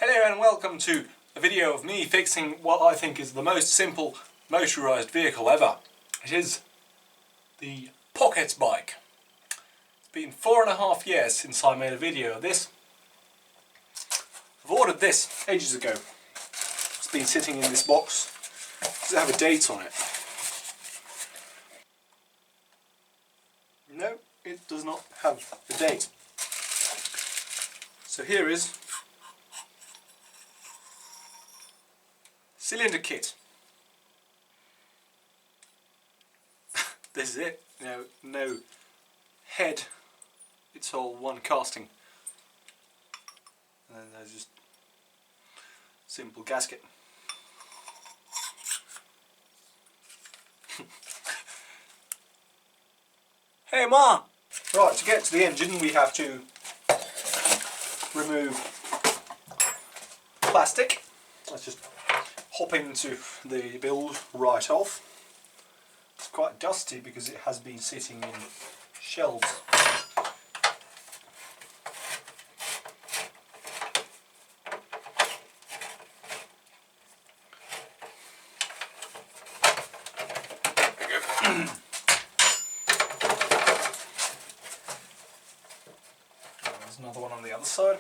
Hello and welcome to a video of me fixing what I think is the most simple motorised vehicle ever. It is the Pocket Bike. It's been 4.5 years since I made a video of this. I've ordered this ages ago. It's been sitting in this box. Does it have a date on it? No, it does not have a date. So here is cylinder kit. This is it. No head. It's all one casting. And then there's just simple gasket. Hey Ma! Right, to get to the engine we have to remove plastic. Let's just hop into the build right off. It's quite dusty because it has been sitting in shelves. There we go. There's another one on the other side.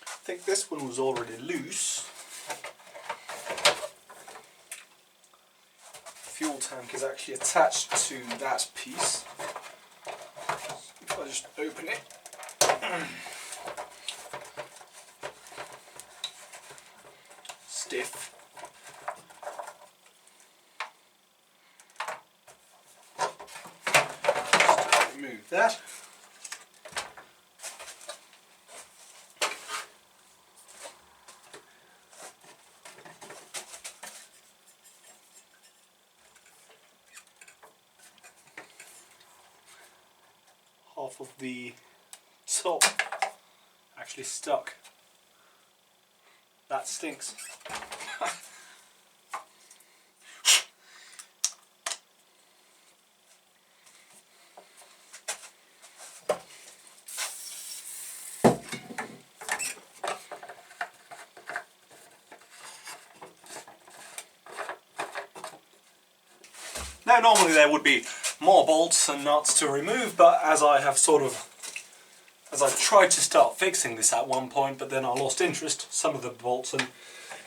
I think this one was already loose. Fuel tank is actually attached to that piece. If I just open it. Stiff. Just remove that. Half of the top actually stuck. That stinks. Now normally there would be more bolts and nuts to remove, but as I tried to start fixing this at one point, but then I lost interest, some of the bolts and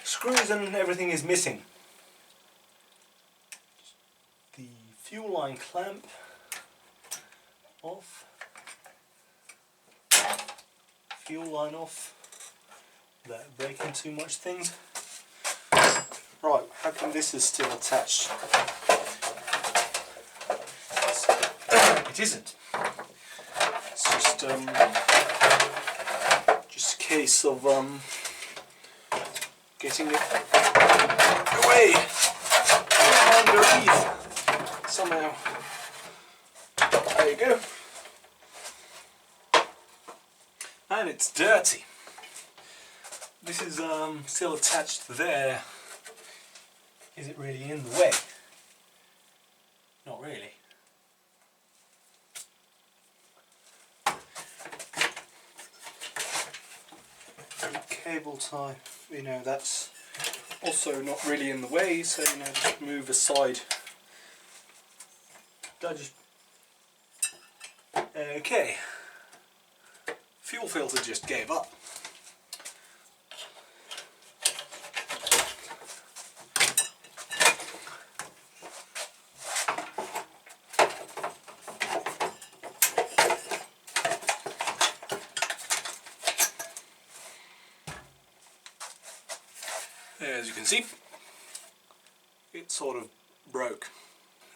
screws and everything is missing. The fuel line clamp off, fuel line off, without breaking too much things. Right, how come this is still attached? It isn't. It's just a case of getting it away underneath somehow. There you go. And it's dirty. This is still attached there. Is it really in the way? Not really. Cable tie, that's also not really in the way, so just move aside. Okay. Fuel filter just gave up. As you can see, it sort of broke.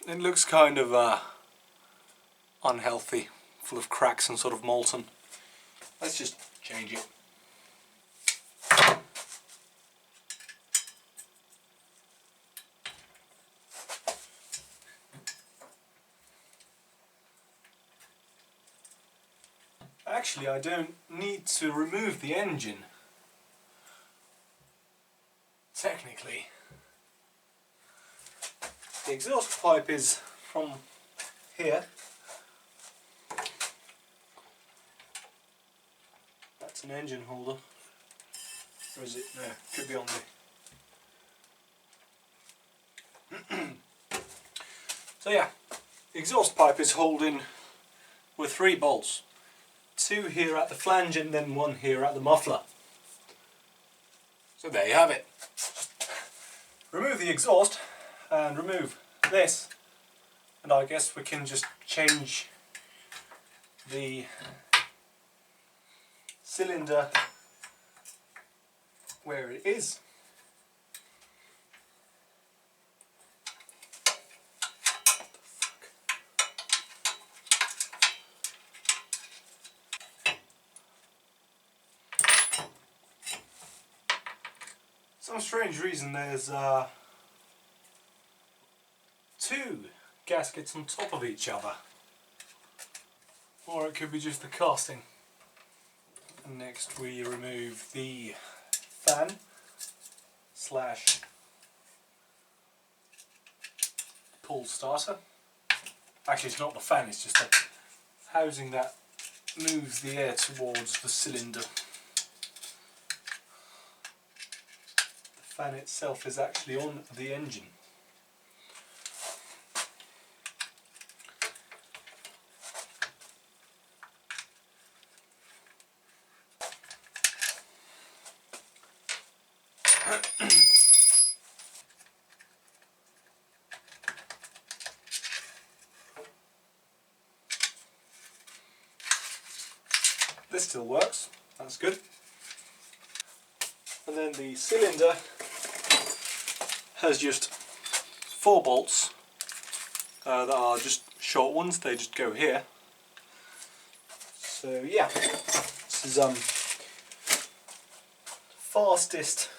It looks kind of unhealthy, full of cracks and sort of molten. Let's just change it. actually I don't need to remove the engine, technically. The exhaust pipe is from here. That's an engine holder. Or is it? No, could be on the... So yeah, the exhaust pipe is holding with 3 bolts. 2 here at the flange and then 1 here at the muffler. So there you have it. Remove the exhaust and remove this, and I guess we can just change the cylinder where it is. Some strange reason there's 2 gaskets on top of each other, or it could be just the casting. And next we remove the fan slash pull starter. Actually, it's not the fan, it's just a housing that moves the air towards the cylinder. The fan itself is actually on the engine. This still works, that's good. And then the cylinder has just 4 bolts that are just short ones, they just go here. So yeah, this is fastest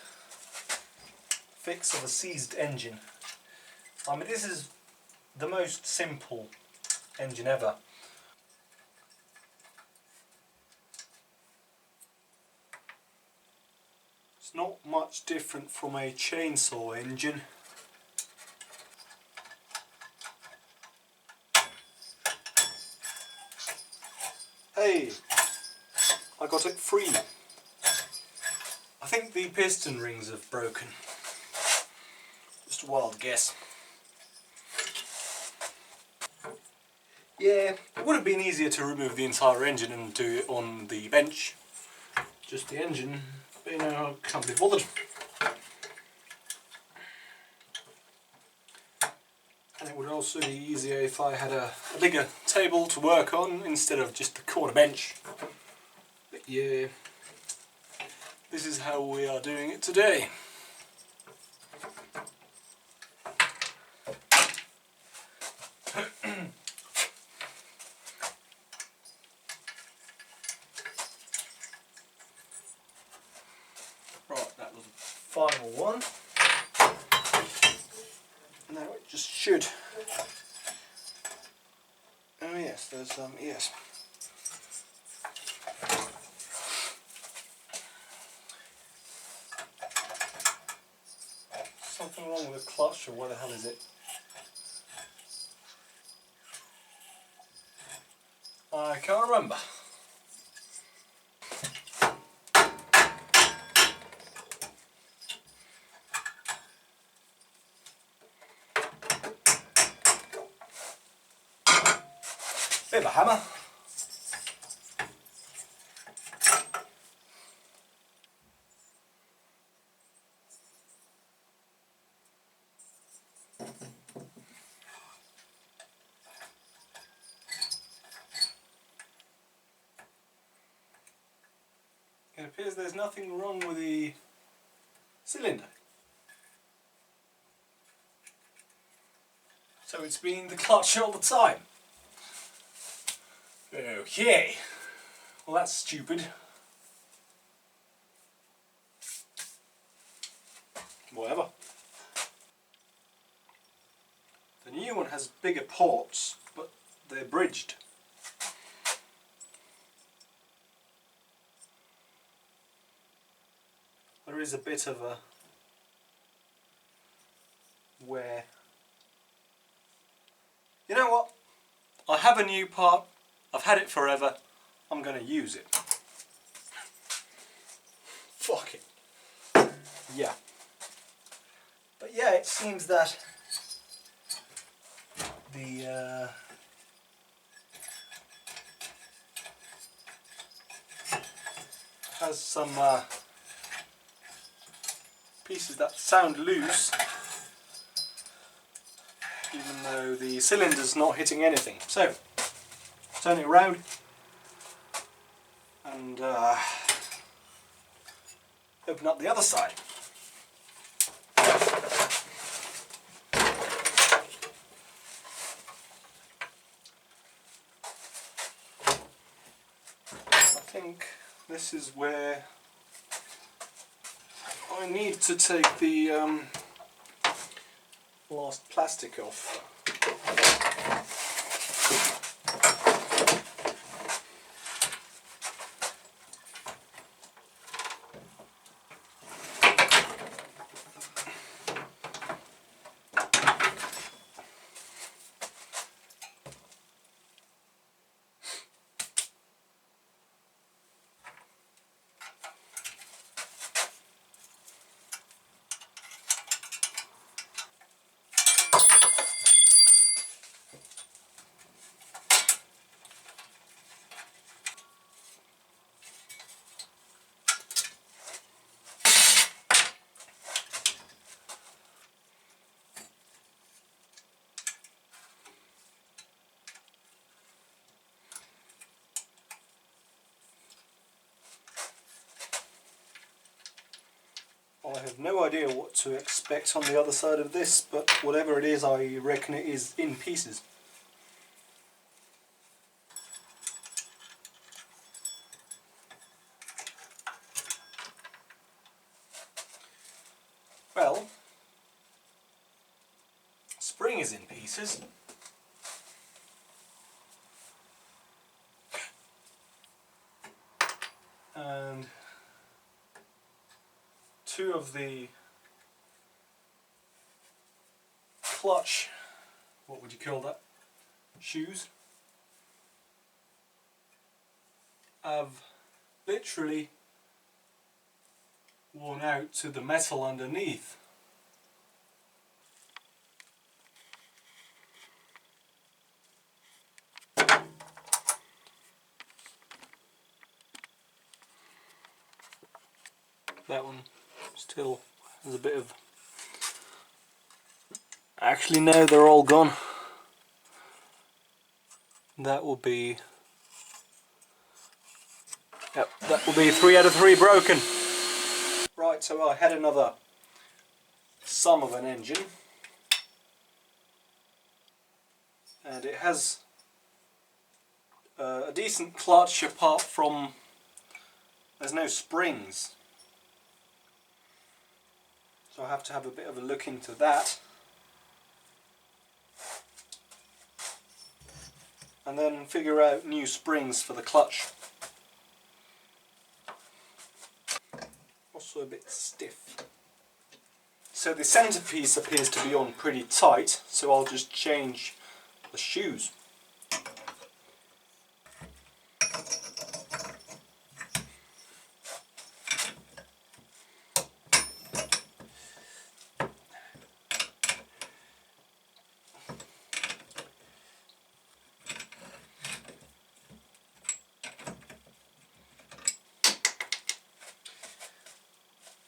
fix of a seized engine. I mean, this is the most simple engine ever. It's not much different from a chainsaw engine. Hey, I got it free. I think the piston rings have broken. Just a wild guess. Yeah, it would have been easier to remove the entire engine and do it on the bench. Just the engine, but you know, I can't be bothered. And it would also be easier if I had a bigger table to work on instead of just the corner bench. But yeah, this is how we are doing it today. Right, that was the final one. Now it just should. Oh yes, there's yes. Something wrong with the clutch, or what the hell is it? I can't remember. Bit of a hammer. It appears there's nothing wrong with the cylinder. So it's been the clutch all the time. Okay. Well, that's stupid. Whatever. The new one has bigger ports, but they're bridged. is a bit of a wear. You know what? I have a new part. I've had it forever. I'm going to use it. Fuck it. Yeah. But yeah, it seems that the has some pieces that sound loose, even though the cylinder's not hitting anything. So, turn it around and open up the other side. I think this is where I need to take the last plastic off. I have no idea what to expect on the other side of this, but whatever it is, I reckon it is in pieces. Well, spring is in pieces. And two of the clutch, what would you call that, shoes, have literally worn out to the metal underneath. That one still has a bit of... Actually no, they're all gone. That will be... Yep, that will be 3 out of 3 broken. Right, so I had another sum of an engine. And it has a decent clutch apart from... there's no springs. So I have to have a bit of a look into that. And then figure out new springs for the clutch. Also a bit stiff. So the centerpiece appears to be on pretty tight, so I'll just change the shoes.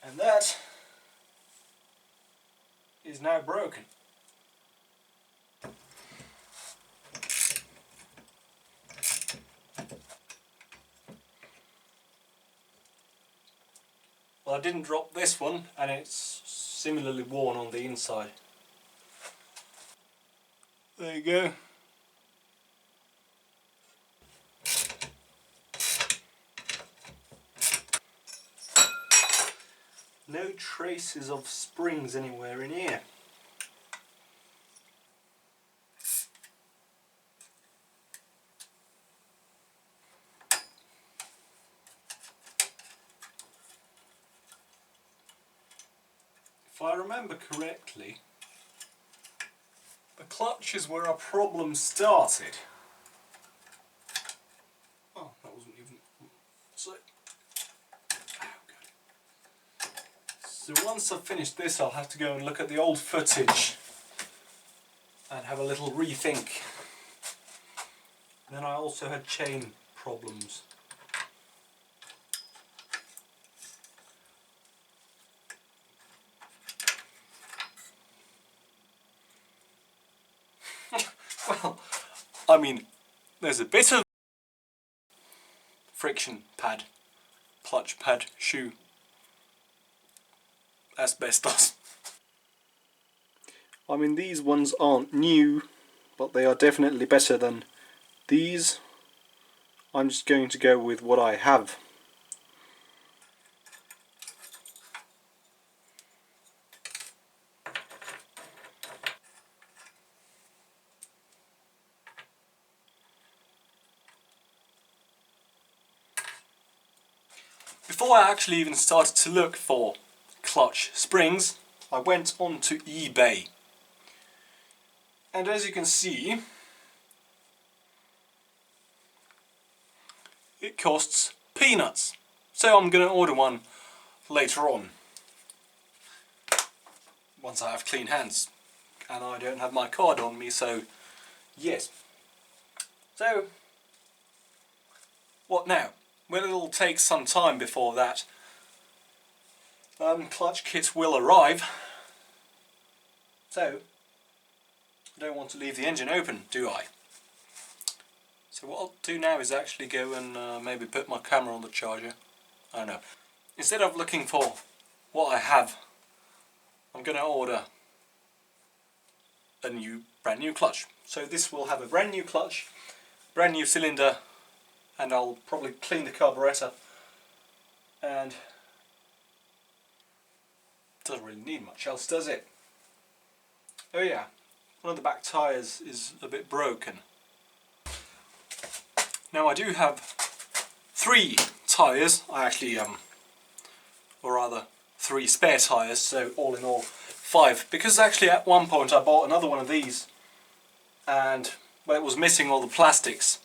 And that is now broken. Well, I didn't drop this one, and it's similarly worn on the inside. There you go. No traces of springs anywhere in here. If I remember correctly, the clutch is where our problem started. Oh, that wasn't even... So once I've finished this, I'll have to go and look at the old footage and have a little rethink. Then I also had chain problems. Well, I mean, there's a bit of friction pad, clutch pad, shoe, asbestos. I mean, these ones aren't new, but they are definitely better than these. I'm just going to go with what I have. Before I actually even started to look for clutch springs, I went onto eBay. And as you can see, it costs peanuts. So I'm going to order one later on, once I have clean hands. And I don't have my card on me, so yes. So, what now? Well, it'll take some time before that clutch kit will arrive. So, I don't want to leave the engine open, do I? So what I'll do now is actually go and maybe put my camera on the charger. I don't know. Instead of looking for what I have, I'm going to order a brand new clutch. So this will have a brand new clutch, brand new cylinder, and I'll probably clean the carburetor, and doesn't really need much else, does it? Oh yeah, one of the back tyres is a bit broken. Now I do have 3 tyres, I actually or rather 3 spare tyres, so all in all 5, because actually at one point I bought another one of these and well, it was missing all the plastics.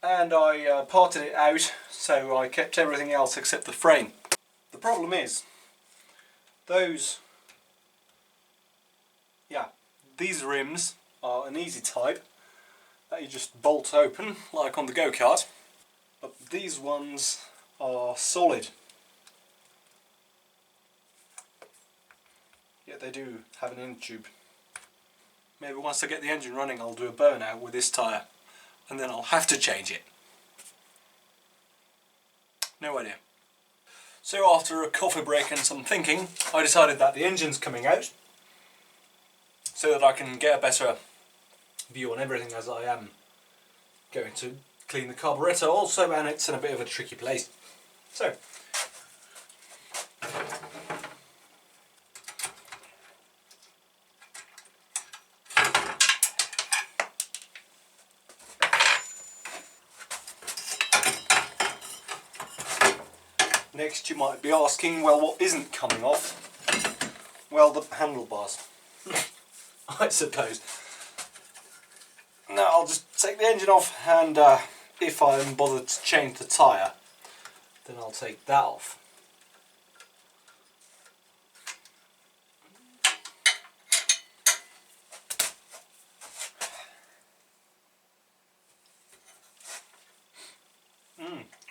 And I parted it out, so I kept everything else except the frame. The problem is, these rims are an easy type that you just bolt open, like on the go-kart. But these ones are solid. Yet they do have an end tube. Maybe once I get the engine running I'll do a burnout with this tyre, and then I'll have to change it. No idea. So after a coffee break and some thinking, I decided that the engine's coming out, so that I can get a better view on everything, as I am going to clean the carburetor also, and it's in a bit of a tricky place. So, next you might be asking, well, what isn't coming off? Well, the handlebars, I suppose. Now I'll just take the engine off, and if I'm bothered to change the tyre, then I'll take that off.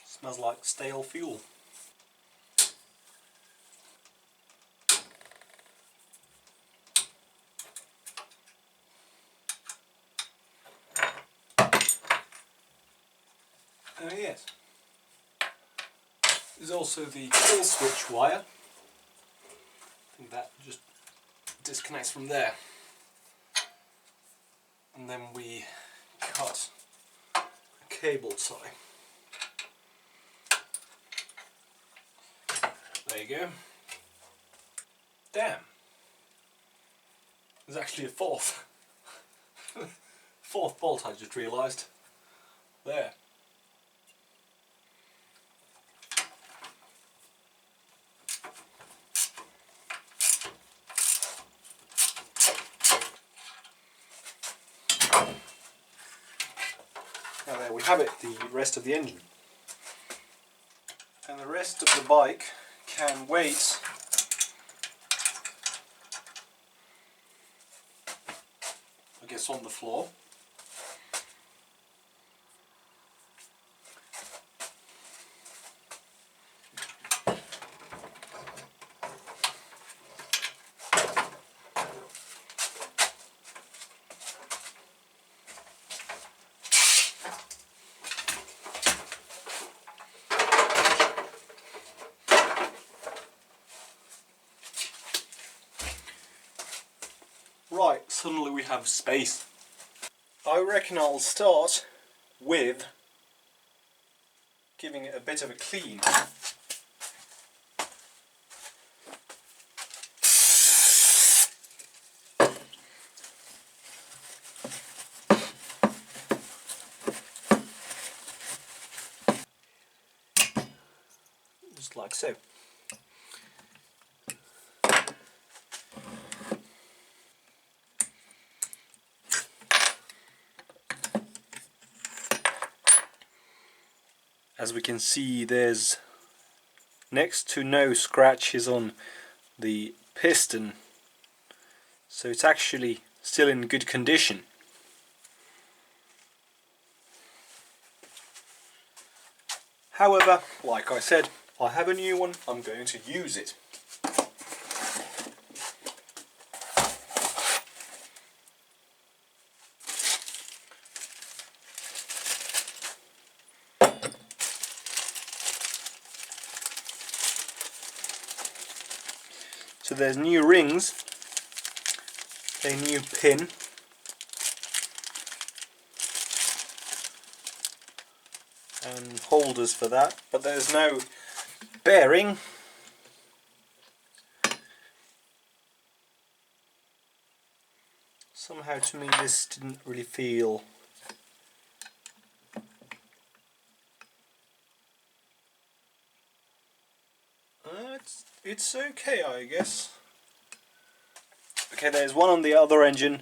Smells like stale fuel. Oh yes. There's also the kill switch wire. I think that just disconnects from there. And then we cut a cable tie. There you go. Damn. There's actually a fourth. Fourth bolt, I just realised. There. inhabit the rest of the engine. And the rest of the bike can wait I guess on the floor. Right, suddenly we have space. I reckon I'll start with giving it a bit of a clean. Just like so. As we can see, there's next to no scratches on the piston, so it's actually still in good condition. However, like I said, I have a new one, I'm going to use it. So there's new rings, a new pin, and holders for that, but there's no bearing. Somehow to me this didn't really feel it's okay, I guess. Okay, there's one on the other engine,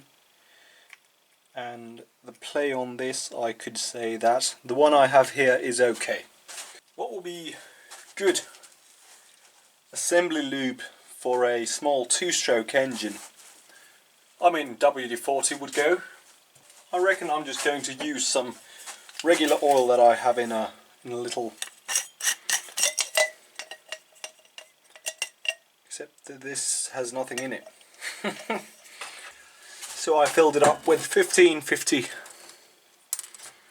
and the play on this, I could say that the one I have here is okay. What will be good assembly lube for a small two-stroke engine? I mean, WD-40 would go. I reckon I'm just going to use some regular oil that I have in a little, except that this has nothing in it. So I filled it up with 1550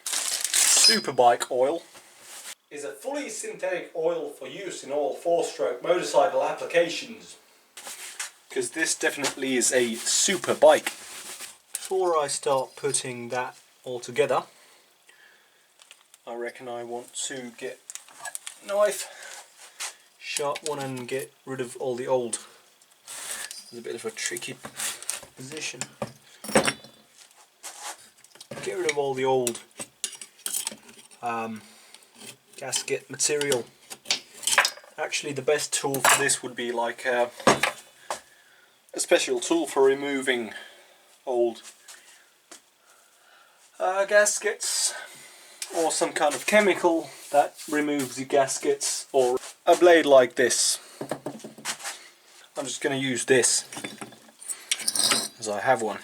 Superbike oil. Is a fully synthetic oil for use in all four-stroke motorcycle applications, because this definitely is a super bike. Before I start putting that all together, I reckon I want to get a knife, sharp one, and get rid of all the old. It's a bit of a tricky position. Get rid of all the old gasket material. Actually, the best tool for this would be like a special tool for removing old gaskets, or some kind of chemical that removes the gaskets, or a blade like this. I'm just going to use this as I have one.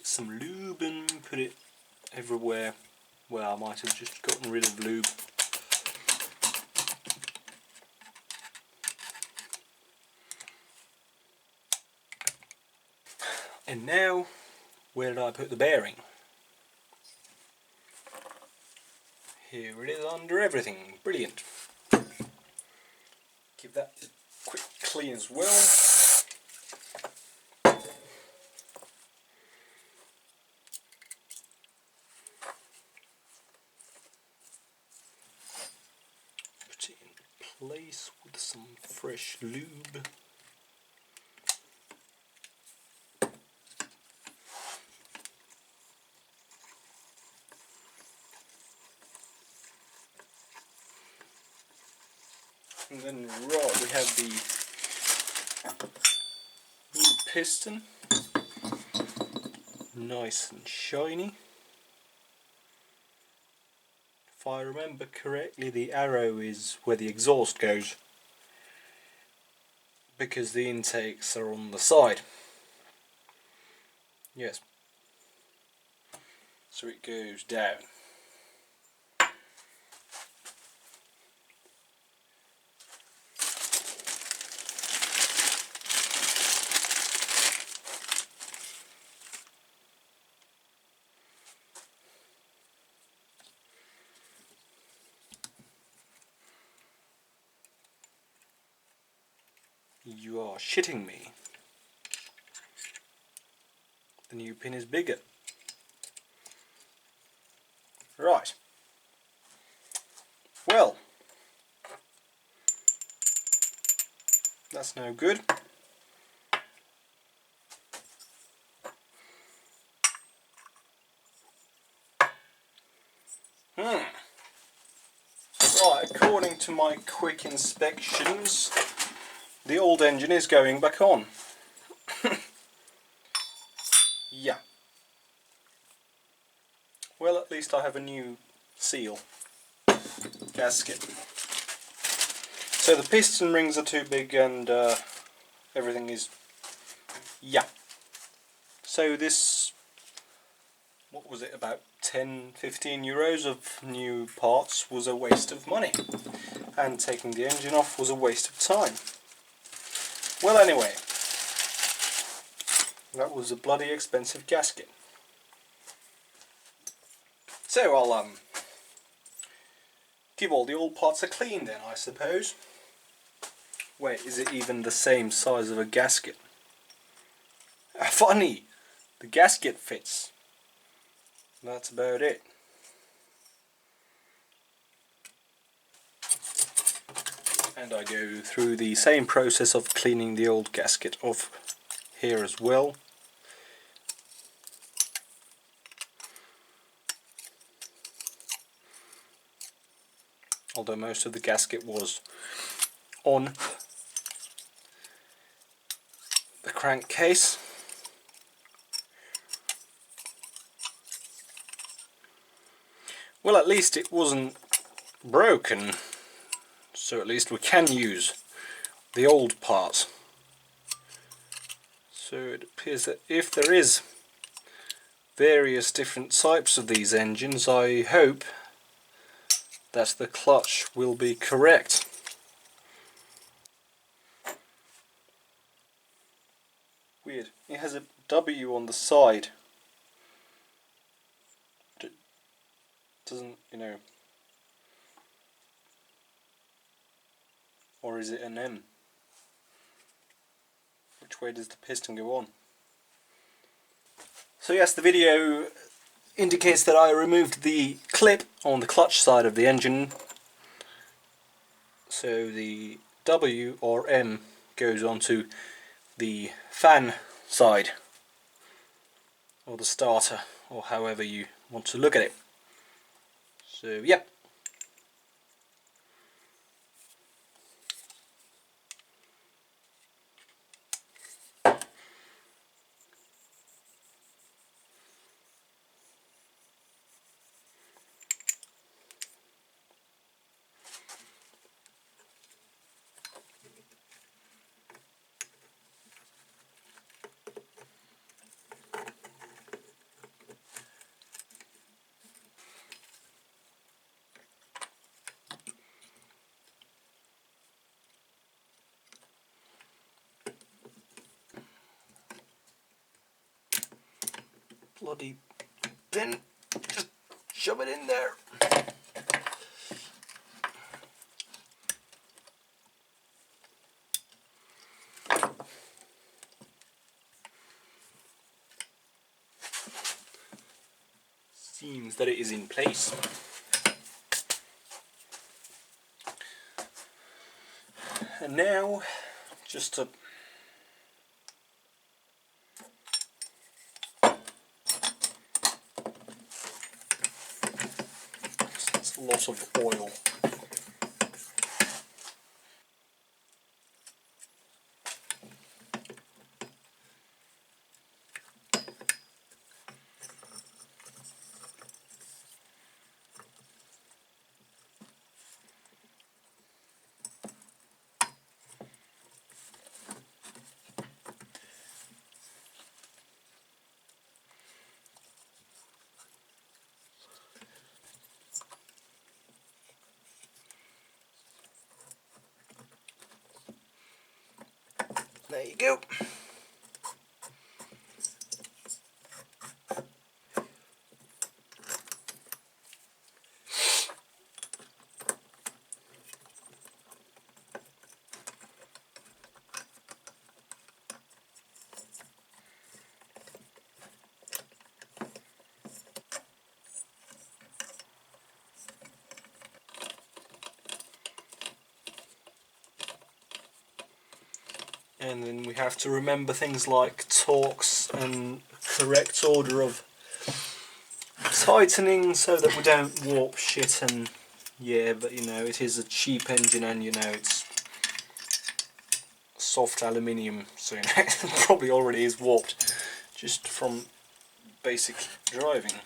Some lube and put it everywhere. Well, I might have just gotten rid of lube. And now, where did I put the bearing? Here it is under everything. Brilliant. Give that a quick clean as well. Put it in place with some fresh lube. And then right, we have the new piston, nice and shiny. If I remember correctly, the arrow is where the exhaust goes, because the intakes are on the side. Yes. So it goes down. You are shitting me. The new pin is bigger. Right. Well, that's no good. Right, according to my quick inspections, the old engine is going back on. Yeah. Well, at least I have a new seal gasket. So the piston rings are too big and everything is... yeah. So this... what was it, about 10-15 euros of new parts was a waste of money. And taking the engine off was a waste of time. Well, anyway, that was a bloody expensive gasket. So I'll give all the old parts a clean then, I suppose. Wait, is it even the same size of a gasket? Funny, the gasket fits. That's about it. And I go through the same process of cleaning the old gasket off here as well. Although most of the gasket was on the crankcase. Well, at least it wasn't broken. So at least we can use the old parts. So it appears that if there is various different types of these engines, I hope that the clutch will be correct. Weird. It has a W on the side. It doesn't, you know... or is it an M? Which way does the piston go on? So yes, the video indicates that I removed the clip on the clutch side of the engine. So the W or M goes onto the fan side, or the starter, or however you want to look at it. So yep. bloody pin. Just shove it in there. Seems that it is in place. And now, just to it's a lot of oil. There you go. And then we have to remember things like torques and correct order of tightening so that we don't warp shit. And yeah, but you know, it is a cheap engine, and you know, it's soft aluminium, so you know, it probably already is warped just from basic driving.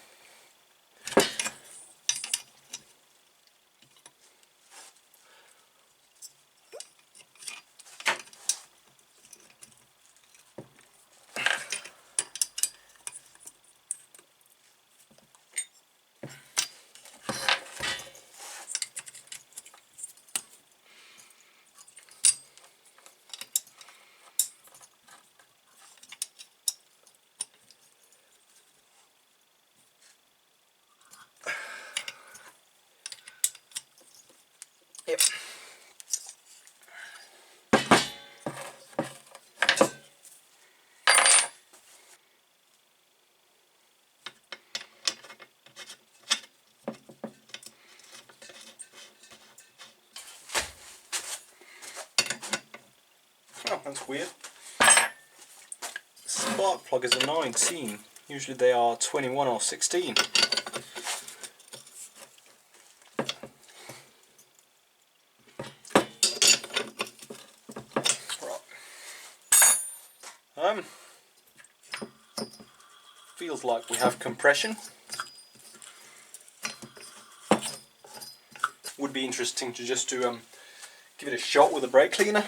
Yep. Oh, that's weird. Spark plug is a 19. Usually they are 21 or 16. Feels like we have compression. Would be interesting to just to give it a shot with a brake cleaner.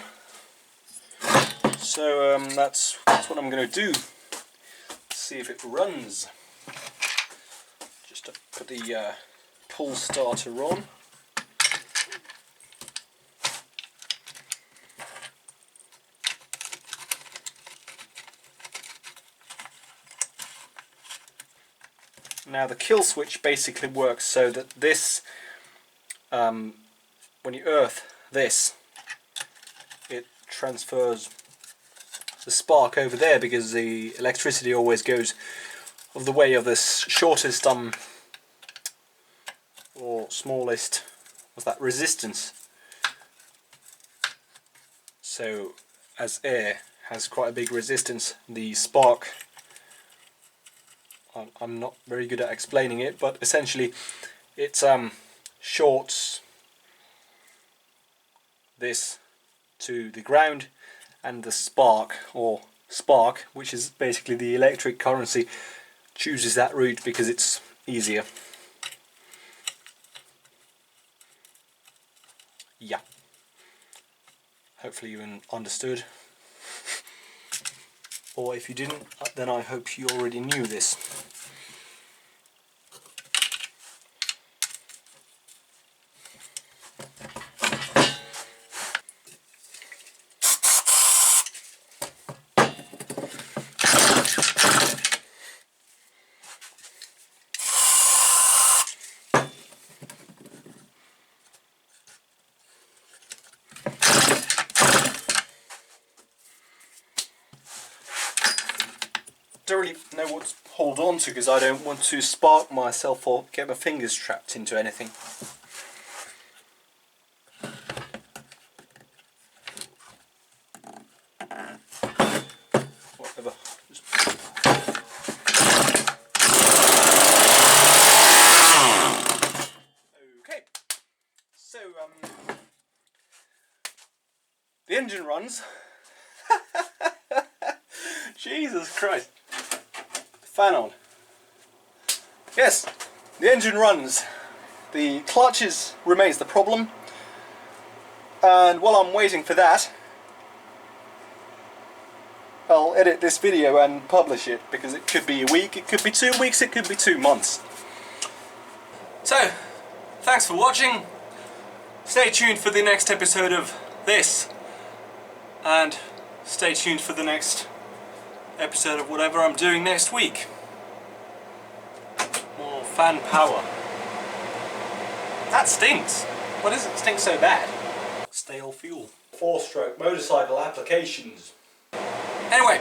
So that's what I'm going to do. See if it runs. Just to put the pull starter on. Now the kill switch basically works so that this, when you earth this, it transfers the spark over there, because the electricity always goes of the way of this shortest or smallest, what's that, resistance. So as air has quite a big resistance, the spark, I'm not very good at explaining it, but essentially it shorts this to the ground, and the spark, which is basically the electric currency, chooses that route because it's easier. Yeah. Hopefully you understood. Or if you didn't, then I hope you already knew this. don't really know what to hold on to because I don't want to spark myself or get my fingers trapped into anything. Whatever. Okay, so the engine runs. Jesus Christ. Fan on. Yes, the engine runs. The clutches remains the problem. And while I'm waiting for that, I'll edit this video and publish it because it could be a week, it could be 2 weeks, it could be 2 months. So, thanks for watching. Stay tuned for the next episode of this. And stay tuned for the next episode of whatever I'm doing next week. More fan power. That stinks. Why does it stink so bad? Stale fuel. 4-stroke motorcycle applications. Anyway,